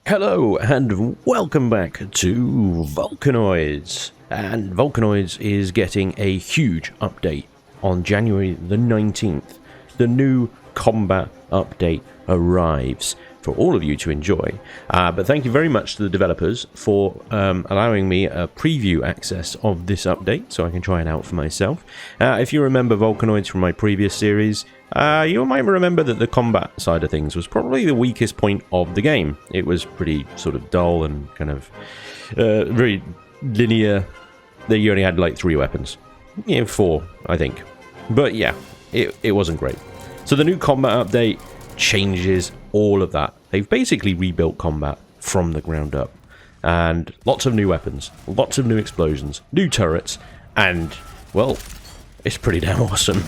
Hello and welcome back to Volcanoids. And Volcanoids is getting a huge update on January the 19th. The new combat update arrives for all of you to enjoy. But thank you very much to the developers for allowing me a preview access of this update so I can try it out for myself. If you remember Volcanoids from my previous series, you might remember that the combat side of things was probably the weakest point of the game. It was pretty sort of dull and kind of very linear. That you only had like 3 weapons. Yeah, 4, I think. But yeah, it wasn't great. So the new combat update changes all of that. They've basically rebuilt combat from the ground up. And lots of new weapons, lots of new explosions, new turrets, and, well, it's pretty damn awesome.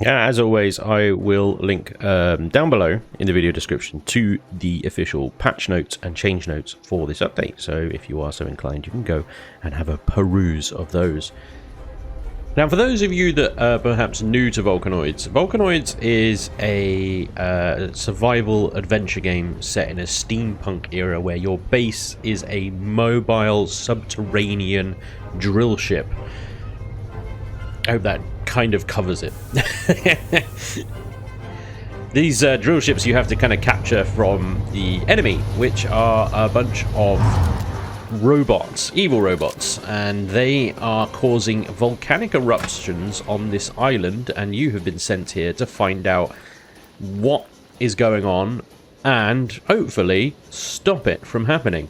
Yeah, as always, I will link down below in the video description to the official patch notes and change notes for this update. So if you are so inclined, you can go and have a peruse of those. Now, for those of you that are perhaps new to Volcanoids, Volcanoids is a survival adventure game set in a steampunk era where your base is a mobile subterranean drill ship. I hope that kind of covers it. These drill ships you have to kind of capture from the enemy, which are a bunch of robots, evil robots, and they are causing volcanic eruptions on this island, and you have been sent here to find out what is going on and hopefully stop it from happening.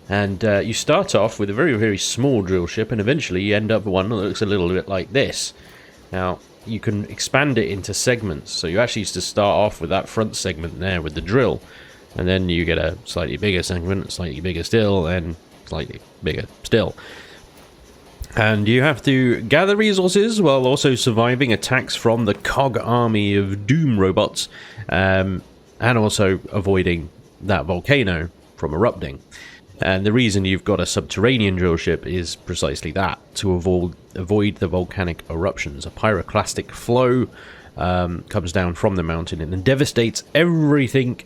And you start off with a very, very small drill ship, and eventually you end up with one that looks a little bit like this. Now, you can expand it into segments, so you actually used to start off with that front segment there with the drill, and then you get a slightly bigger segment, slightly bigger still, and slightly bigger still. And you have to gather resources while also surviving attacks from the cog army of doom robots, and also avoiding that volcano from erupting. And the reason you've got a subterranean drill ship is precisely that, to avoid the volcanic eruptions. A pyroclastic flow comes down from the mountain and devastates everything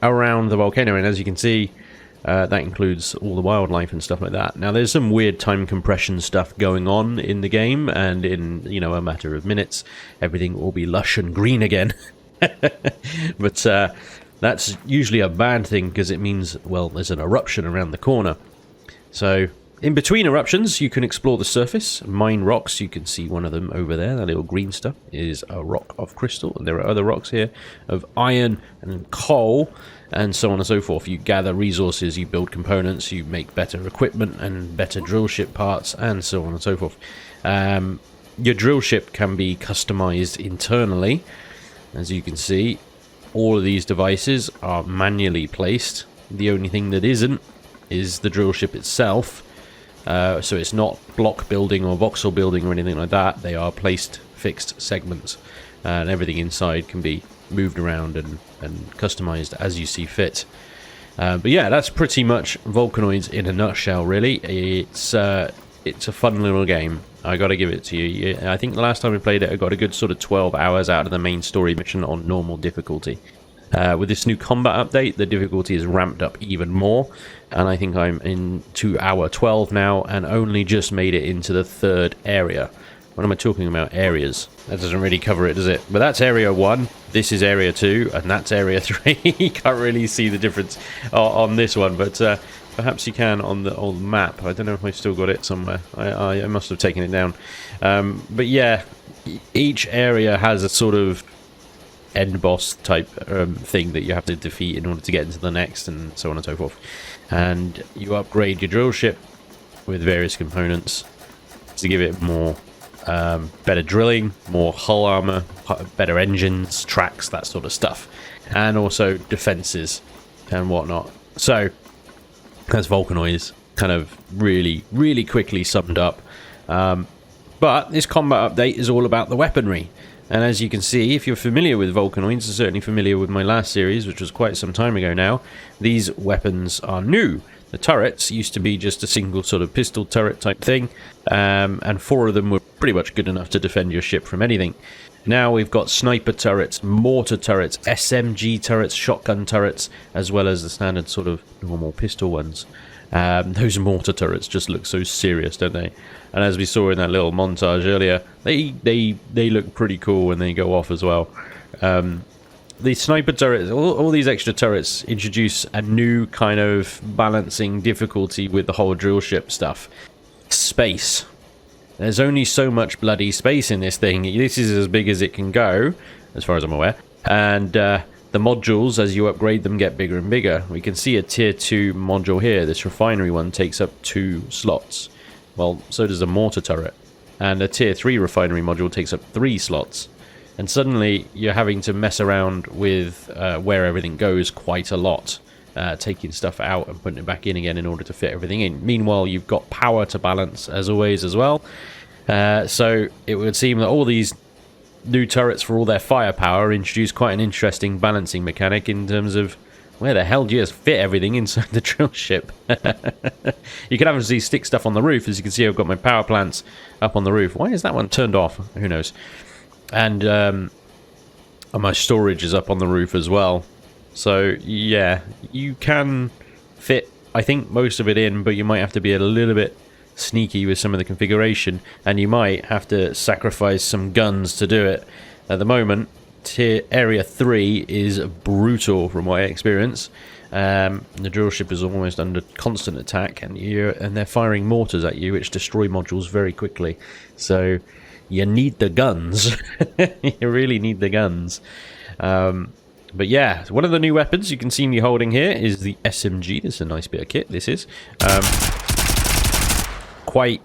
around the volcano. And as you can see, that includes all the wildlife and stuff like that. Now, there's some weird time compression stuff going on in the game, and in, you know, a matter of minutes, everything will be lush and green again. But that's usually a bad thing, because it means, well, there's an eruption around the corner. So, in between eruptions, you can explore the surface, mine rocks. You can see one of them over there. That little green stuff is a rock of crystal. And there are other rocks here of iron and coal, and so on and so forth. You gather resources, you build components, you make better equipment and better drill ship parts, and so on and so forth. Your drill ship can be customized internally, as you can see. All of these devices are manually placed. The only thing that isn't is the drill ship itself. So it's not block building or voxel building or anything like that. They are placed fixed segments. And everything inside can be moved around and customized as you see fit. But yeah, that's pretty much Volcanoids in a nutshell, really. It's a fun little game. I gotta give it to you. I think the last time we played it, I got a good sort of 12 hours out of the main story mission on normal difficulty. With this new combat update, the difficulty is ramped up even more, and I think I'm in to hour 12 now, and only just made it into the 3rd area. What am I talking about? Areas. That doesn't really cover it, does it? But that's area 1, this is area 2, and that's area 3. You can't really see the difference on this one, but perhaps you can on the old map. I don't know if I've still got it somewhere. I must have taken it down. But yeah, each area has a sort of end boss type thing that you have to defeat in order to get into the next, and so on and so forth. and you upgrade your drill ship with various components to give it more better drilling, more hull armor, better engines, tracks, that sort of stuff, and also defenses and whatnot. So that's Volcanoids kind of really quickly summed up. But this combat update is all about the weaponry. And as you can see, if you're familiar with Volcanoids, certainly familiar with my last series, which was quite some time ago now, these weapons are new. The turrets used to be just a single sort of pistol turret type thing, and 4 of them were pretty much good enough to defend your ship from anything. Now we've got sniper turrets, mortar turrets, SMG turrets, shotgun turrets, as well as the standard sort of normal pistol ones. Those mortar turrets just look so serious, don't they? And as we saw in that little montage earlier, they look pretty cool when they go off as well. The sniper turrets, all these extra turrets introduce a new kind of balancing difficulty with the whole drill ship stuff. Space. There's only so much bloody space in this thing. This is as big as it can go, as far as I'm aware. And the modules, as you upgrade them, get bigger and bigger. We can see a tier 2 module here. This refinery one takes up 2 slots. Well, so does a mortar turret. And a tier 3 refinery module takes up 3 slots. And suddenly you're having to mess around with where everything goes quite a lot. Taking stuff out and putting it back in again in order to fit everything in. Meanwhile, you've got power to balance as always as well. So it would seem that all these new turrets, for all their firepower, introduce quite an interesting balancing mechanic in terms of where the hell do you just fit everything inside the drill ship. You can obviously stick stuff on the roof. As you can see, I've got my power plants up on the roof. Why is that one turned off? Who knows? And my storage is up on the roof as well. So yeah, you can fit, I think, most of it in, but you might have to be a little bit sneaky with some of the configuration, and you might have to sacrifice some guns to do it. At the moment, Area 3 is brutal from what I experience. The drill ship is almost under constant attack, and they're firing mortars at you, which destroy modules very quickly. So you need the guns. You really need the guns. But yeah, one of the new weapons you can see me holding here is the SMG. This is a nice bit of kit, this is. Quite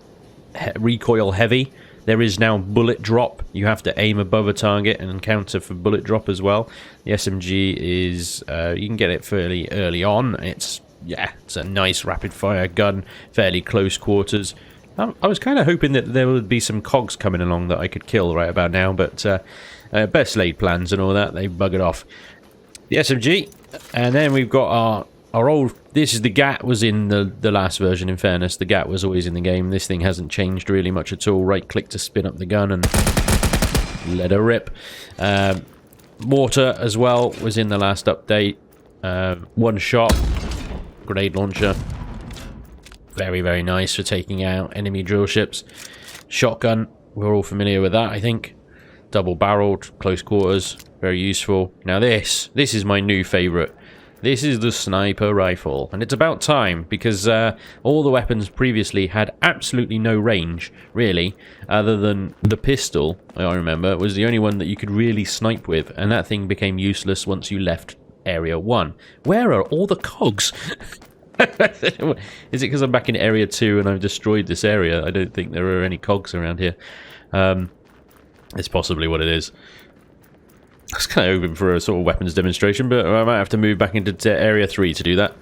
recoil heavy. There is now bullet drop. You have to aim above a target and counter for bullet drop as well. The SMG is, you can get it fairly early on. It's a nice rapid fire gun, fairly close quarters. I was kind of hoping that there would be some cogs coming along that I could kill right about now, but best laid plans and all that, they buggered off. The SMG, and then we've got our old... This is the GAT was in the last version, in fairness. The GAT was always in the game. This thing hasn't changed really much at all. Right click to spin up the gun and let her rip. Mortar as well was in the last update. One shot. Grenade launcher. Very, very nice for taking out enemy drill ships. Shotgun, we're all familiar with that, I think. Double-barreled, close quarters, very useful. Now this is my new favourite. This is the sniper rifle, and it's about time, because all the weapons previously had absolutely no range, really, other than the pistol, I remember, was the only one that you could really snipe with, and that thing became useless once you left Area 1. Where are all the cogs? Is it because I'm back in Area 2 and I've destroyed this area? I don't think there are any cogs around here. It's possibly what it is. I was kind of hoping for a sort of weapons demonstration, but I might have to move back into Area 3 to do that.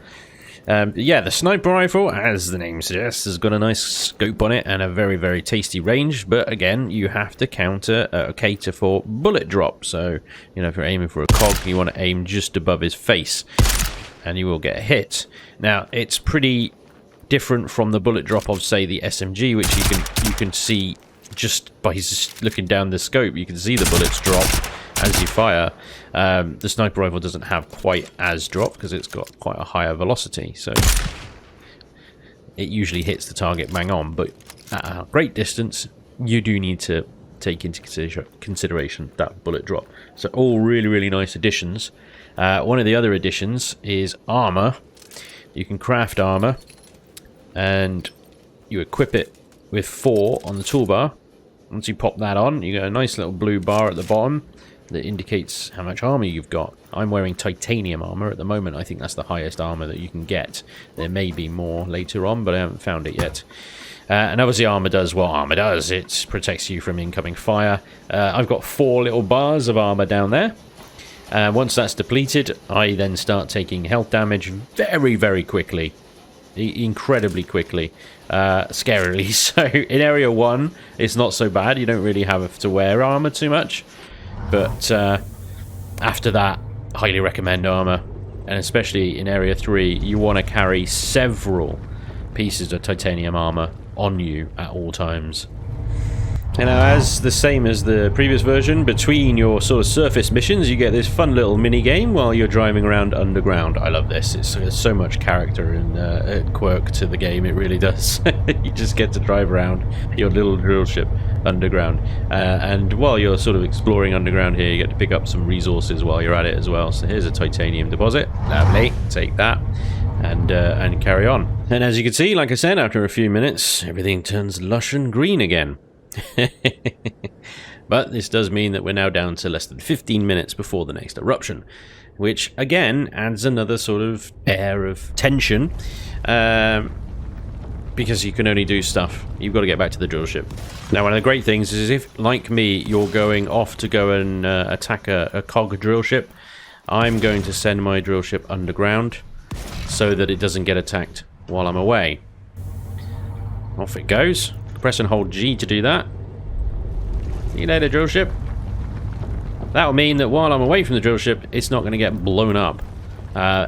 Yeah, the sniper rifle, as the name suggests, has got a nice scope on it and a very, very tasty range. But again, you have to cater for bullet drop. So, you know, if you're aiming for a cog, you want to aim just above his face, and you will get a hit. Now, it's pretty different from the bullet drop of, say, the SMG, which you can see just by looking down the scope. You can see the bullets drop as you fire. The sniper rifle doesn't have quite as drop because it's got quite a higher velocity, so it usually hits the target bang on, but at a great distance you do need to take into consideration that bullet drop. So all really, really nice additions. One of the other additions is armor. You can craft armor and you equip it with 4 on the toolbar. Once you pop that on, you get a nice little blue bar at the bottom. that indicates how much armor you've got. I'm wearing titanium armor at the moment. I think that's the highest armor that you can get. There may be more later on, but I haven't found it yet. And obviously armor does what armor does. It protects you from incoming fire. I've got 4 little bars of armor down there. Once that's depleted, I then start taking health damage very, very quickly. Incredibly quickly. Scarily so. In Area 1, it's not so bad. You don't really have to wear armor too much. But after that, highly recommend armor. And especially in Area 3, you want to carry several pieces of titanium armor on you at all times. And now, as the same as the previous version, between your sort of surface missions, you get this fun little mini game while you're driving around underground. I love this. There's so much character and quirk to the game. It really does. You just get to drive around your little drill ship underground, and while you're sort of exploring underground here, you get to pick up some resources while you're at it as well. So here's a titanium deposit. Lovely. Take that. And carry on. And as you can see, like I said, after a few minutes, everything turns lush and green again. But this does mean that we're now down to less than 15 minutes before the next eruption, which again adds another sort of air of tension, because you can only do stuff. You've got to get back to the drill ship. Now, one of the great things is if, like me, you're going off to go and attack a cog drill ship, I'm going to send my drill ship underground so that it doesn't get attacked while I'm away. Off it goes. Press and hold G to do that. See you later, drill ship. That'll mean that while I'm away from the drill ship, it's not going to get blown up.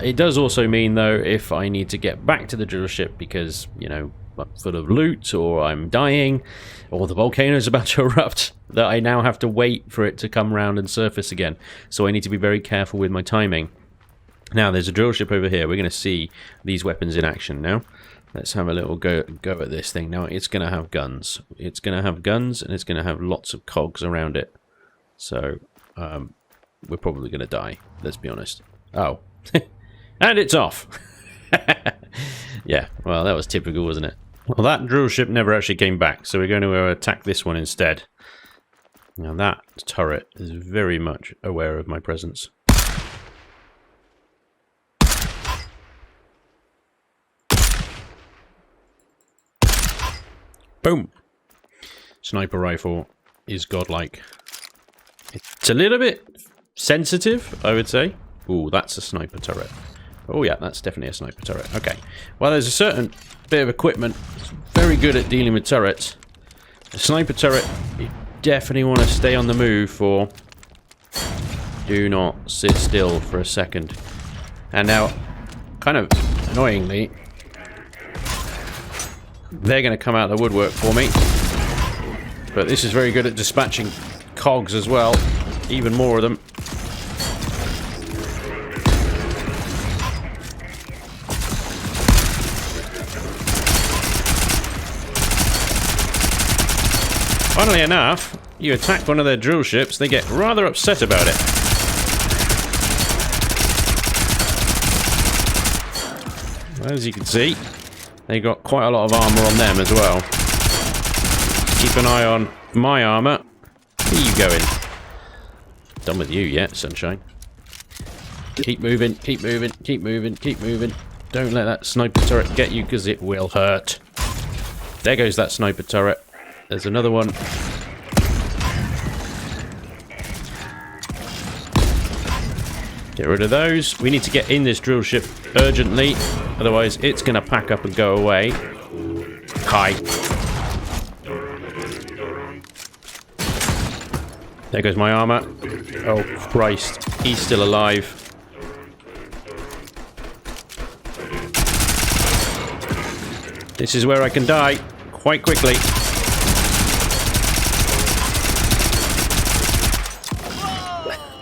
It does also mean, though, if I need to get back to the drill ship because, you know, I'm full of loot, or I'm dying, or the volcano's about to erupt, that I now have to wait for it to come round and surface again. So I need to be very careful with my timing. Now, there's a drill ship over here. We're going to see these weapons in action now. Let's have a little go at this thing. Now, it's going to have guns. It's going to have guns, and it's going to have lots of cogs around it. So, we're probably going to die. Let's be honest. Oh. And it's off. Yeah, well, that was typical, wasn't it? Well, that drill ship never actually came back, so we're going to attack this one instead. Now, that turret is very much aware of my presence. Boom! Sniper rifle is godlike. It's a little bit sensitive, I would say. Ooh, that's a sniper turret. Oh yeah, that's definitely a sniper turret. Okay. Well, there's a certain bit of equipment that's very good at dealing with turrets. A sniper turret, you definitely want to stay on the move for. Do not sit still for a second. And now, kind of annoyingly, they're going to come out of the woodwork for me. But this is very good at dispatching cogs as well. Even more of them. Funnily enough, you attack one of their drill ships, they get rather upset about it. As you can see, they got quite a lot of armor on them as well. Keep an eye on my armor. Where are you going? Done with you yet, sunshine. Keep moving, keep moving, keep moving, keep moving. Don't let that sniper turret get you, because it will hurt. There goes that sniper turret. There's another one. Get rid of those. We need to get in this drill ship urgently. Otherwise, it's going to pack up and go away. Hi. There goes my armor. Oh, Christ. He's still alive. This is where I can die quite quickly.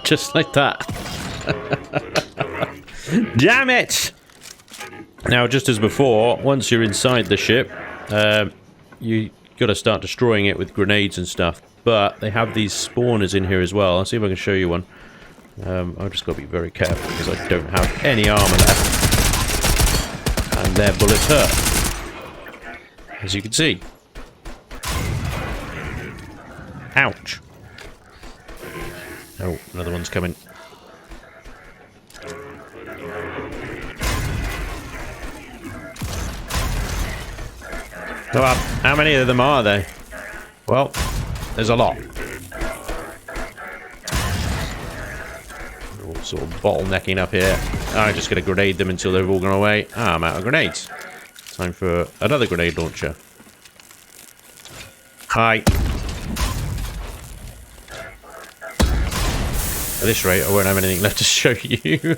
Just like that. Damn it! Now, just as before, once you're inside the ship, you got to start destroying it with grenades and stuff. But they have these spawners in here as well. I'll see if I can show you one. I've just got to be very careful because I don't have any armor left. And their bullets hurt. As you can see. Oh, another one's coming. So, how many of them are there? Well, there's a lot. All sort of bottlenecking up here. I'm just going to grenade them until they've all gone away. Ah, I'm out of grenades. Time for another grenade launcher. Hi. At this rate, I won't have anything left to show you.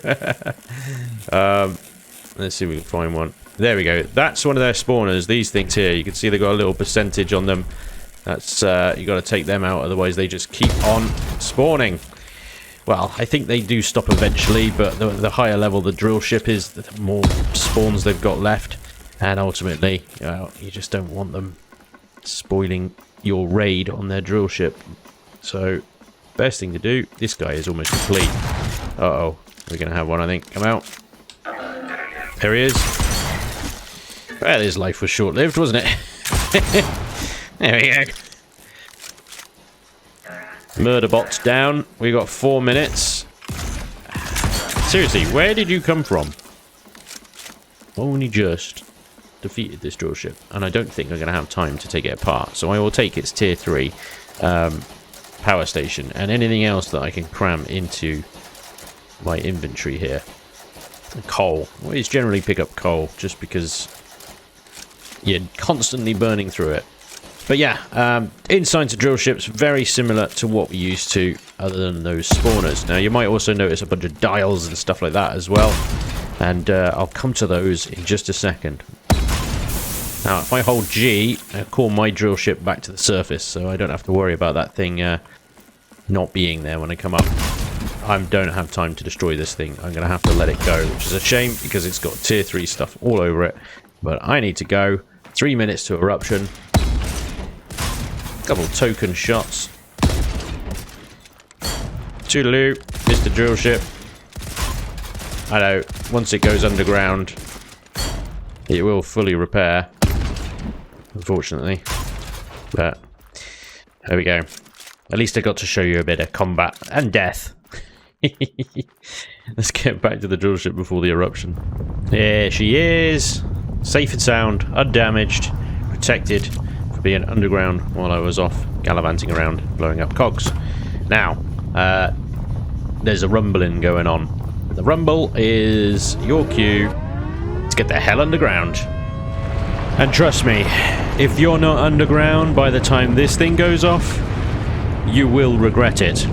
Let's see if we can find one. There we go. That's one of their spawners. These things here, you can see they've got a little percentage on them. That's you got to take them out, otherwise they just keep on spawning. Well, I think they do stop eventually, but the higher level the drill ship is, the more spawns they've got left, and ultimately, you just don't want them spoiling your raid on their drill ship. So, best thing to do. This guy is almost complete. Uh-oh, we're gonna have one, I think. Come out. There he is. Well, his life was short-lived, wasn't it? There we go. Murderbot's down. We got 4 minutes. Seriously, where did you come from? Only just defeated this drill ship, and I don't think I'm going to have time to take it apart. So I will take its tier 3 power station and anything else that I can cram into my inventory here. Coal. Always generally pick up coal, just because you're constantly burning through it. But yeah, inside to drill ships, very similar to what we used to, other than those spawners. Now, you might also notice a bunch of dials and stuff like that as well, and I'll come to those in just a second. Now, if I hold G, I call my drill ship back to the surface, so I don't have to worry about that thing not being there when I come up. I don't have time to destroy this thing. I'm going to have to let it go, which is a shame, because it's got tier 3 stuff all over it. But I need to go. 3 minutes to eruption. Couple token shots. Toodaloo, Mr. Drill Ship. I know, once it goes underground, it will fully repair, unfortunately. But there we go. At least I got to show you a bit of combat and death. Let's get back to the drill ship before the eruption. There she is. Safe and sound, undamaged, protected for being underground while I was off gallivanting around, blowing up cogs. Now, there's a rumbling going on. The rumble is your cue to get the hell underground. And trust me, if you're not underground by the time this thing goes off, you will regret it.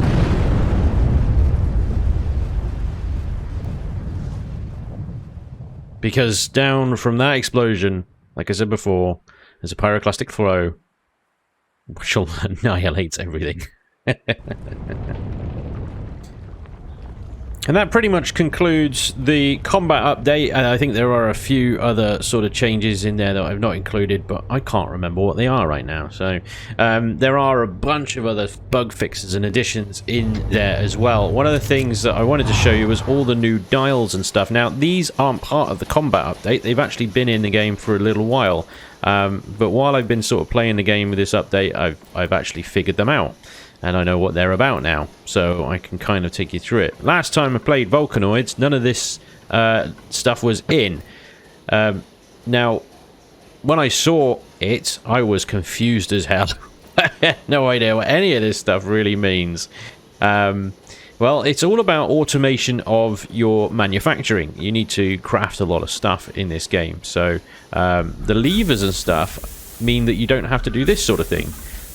Because down from that explosion, like I said before, there's a pyroclastic flow which will annihilate everything. And that pretty much concludes the combat update, and I think there are a few other sort of changes in there that I've not included, but I can't remember what they are right now. So there are a bunch of other bug fixes and additions in there as well. One of the things that I wanted to show you was all the new dials and stuff. Now, these aren't part of the combat update. They've actually been in the game for a little while. But while I've been sort of playing the game with this update, I've actually figured them out. And I know what they're about now, so I can kind of take you through it. Last time I played Volcanoids, none of this stuff was in. Now, when I saw it, I was confused as hell. I had no idea what any of this stuff really means. Well, it's all about automation of your manufacturing. You need to craft a lot of stuff in this game. So the levers and stuff mean that you don't have to do this sort of thing,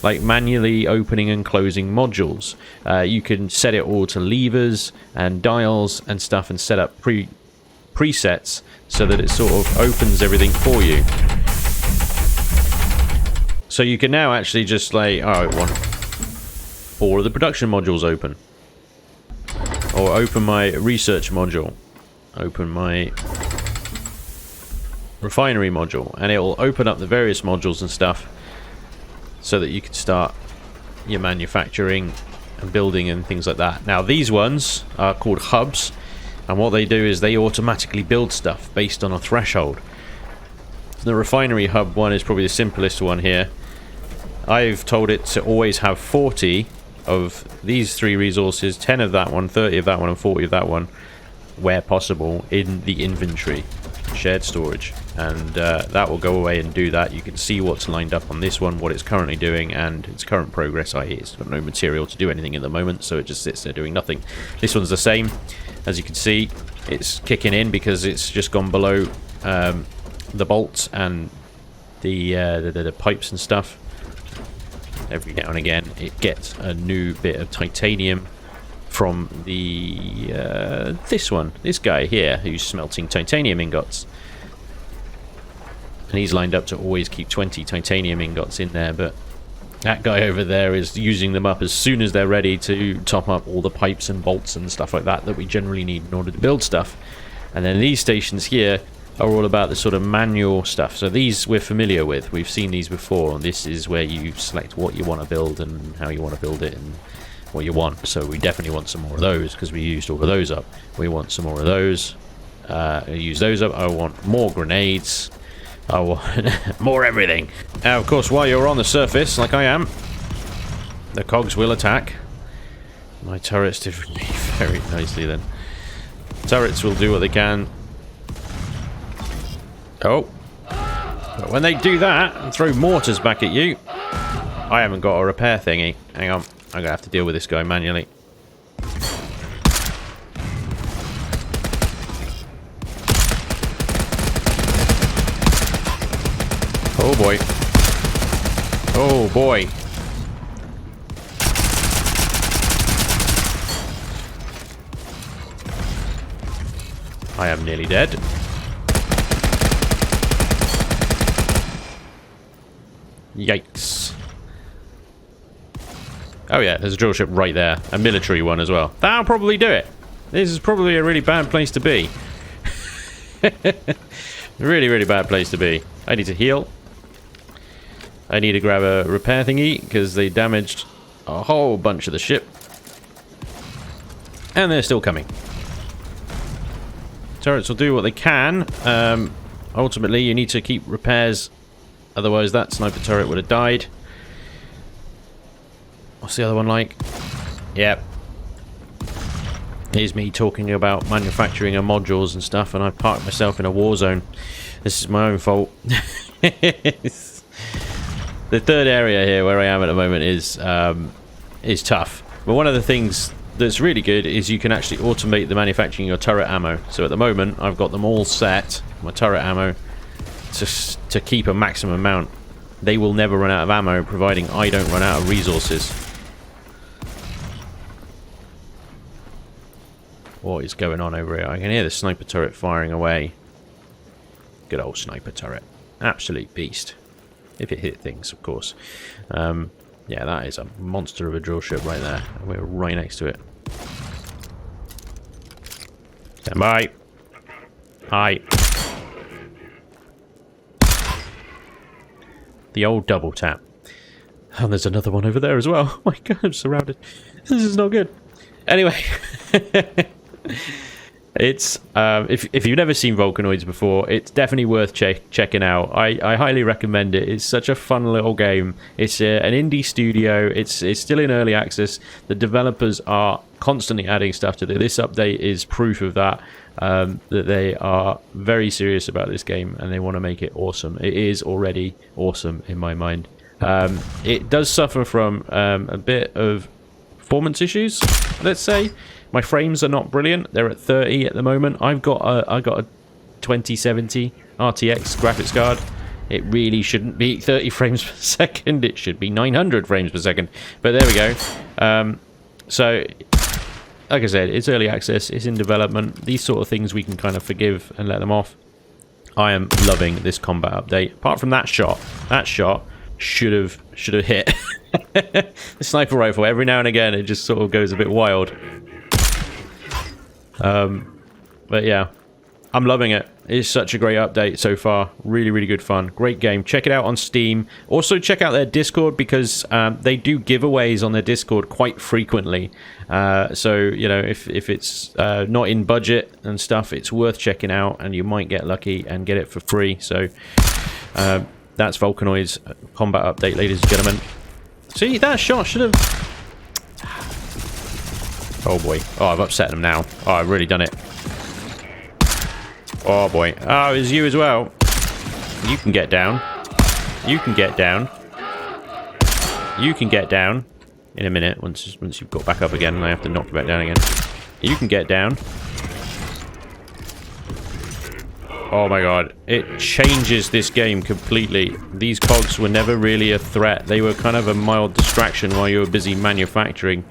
like manually opening and closing modules. You can set it all to levers and dials and stuff and set up presets so that it sort of opens everything for you. So you can now actually just like, oh, I want all of the production modules open. Or open my research module. Open my refinery module. And it will open up the various modules and stuff, so that you can start your manufacturing and building and things like that. Now, these ones are called hubs, and what they do is they automatically build stuff based on a threshold. The refinery hub one is probably the simplest one here. I've told it to always have 40 of these 3 resources, 10 of that one, 30 of that one, and 40 of that one, where possible, in the inventory, shared storage. And that will go away and do that. You can see what's lined up on this one, what it's currently doing, and its current progress, i.e. it's got no material to do anything at the moment, so it just sits there doing nothing. This one's the same. As you can see, it's kicking in because it's just gone below the bolts and the pipes and stuff. Every now and again it gets a new bit of titanium from the this guy here who's smelting titanium ingots, and he's lined up to always keep 20 titanium ingots in there, but that guy over there is using them up as soon as they're ready to top up all the pipes and bolts and stuff like that we generally need in order to build stuff. And then these stations here are all about the sort of manual stuff. So these we're familiar with. We've seen these before, and this is where you select what you want to build and how you want to build it and what you want. So we definitely want some more of those because we used all of those up. We want some more of those. Use those up. I want more grenades. I want more everything. Now, of course, while you're on the surface, like I am, the cogs will attack. My turrets did really very nicely then. Turrets will do what they can. Oh. But when they do that and throw mortars back at you, I haven't got a repair thingy. Hang on. I'm going to have to deal with this guy manually. Oh boy. Oh boy. I am nearly dead. Yikes. Oh yeah, there's a drill ship right there. A military one as well. That'll probably do it. This is probably a really bad place to be. Really, really bad place to be. I need to heal. I need to grab a repair thingy because they damaged a whole bunch of the ship. And they're still coming. Turrets will do what they can. Ultimately, you need to keep repairs. Otherwise, that sniper turret would have died. What's the other one like? Yep. Here's me talking about manufacturing and modules and stuff, and I parked myself in a war zone. This is my own fault. The third area here where I am at the moment is tough. But one of the things that's really good is you can actually automate the manufacturing of your turret ammo. So at the moment, I've got them all set, my turret ammo, to keep a maximum amount. They will never run out of ammo, providing I don't run out of resources. What is going on over here? I can hear the sniper turret firing away. Good old sniper turret. Absolute beast. If it hit things, of course. Yeah, that is a monster of a drill ship right there. We're right next to it. Stand by. Hi. The old double tap. And there's another one over there as well. Oh my god, I'm surrounded. This is not good. Anyway. It's if you've never seen Volcanoids before, it's definitely worth checking out. I highly recommend it. It's such a fun little game. It's an indie studio. It's still in early access. The developers are constantly adding stuff to it. This update is proof of that. That they are very serious about this game and they want to make it awesome. It is already awesome in my mind. It does suffer from a bit of performance issues, let's say. My frames are not brilliant. They're at 30 at the moment. I've got a 2070 RTX graphics card. It really shouldn't be 30 frames per second. It should be 900 frames per second. But there we go. So, like I said, it's early access. It's in development. These sort of things we can kind of forgive and let them off. I am loving this combat update. Apart from that shot should have hit. The sniper rifle, every now and again, it just sort of goes a bit wild. But yeah, I'm loving it. It's such a great update so far. Really, really good fun. Great game. Check it out on Steam. Also, check out their Discord because they do giveaways on their Discord quite frequently. So, you know, if it's not in budget and stuff, it's worth checking out and you might get lucky and get it for free. So, that's Volcanoids combat update, ladies and gentlemen. See, that shot should have... Oh boy. Oh, I've upset them now. Oh, I've really done it. Oh boy. Oh, it's you as well. You can get down. You can get down. You can get down. In a minute, once you've got back up again, and I have to knock you back down again. You can get down. Oh my god. It changes this game completely. These cogs were never really a threat. They were kind of a mild distraction while you were busy manufacturing.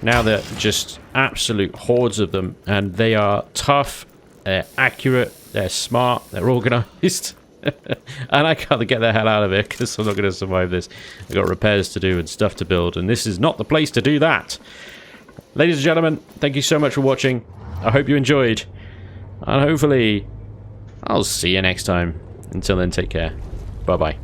Now they're just absolute hordes of them, and they are tough, they're accurate, they're smart, they're organized. And I gotta get the hell out of here because I'm not going to survive this. I've got repairs to do and stuff to build, and this is not the place to do that. Ladies and gentlemen, thank you so much for watching. I hope you enjoyed, and hopefully I'll see you next time. Until then, take care. Bye-bye.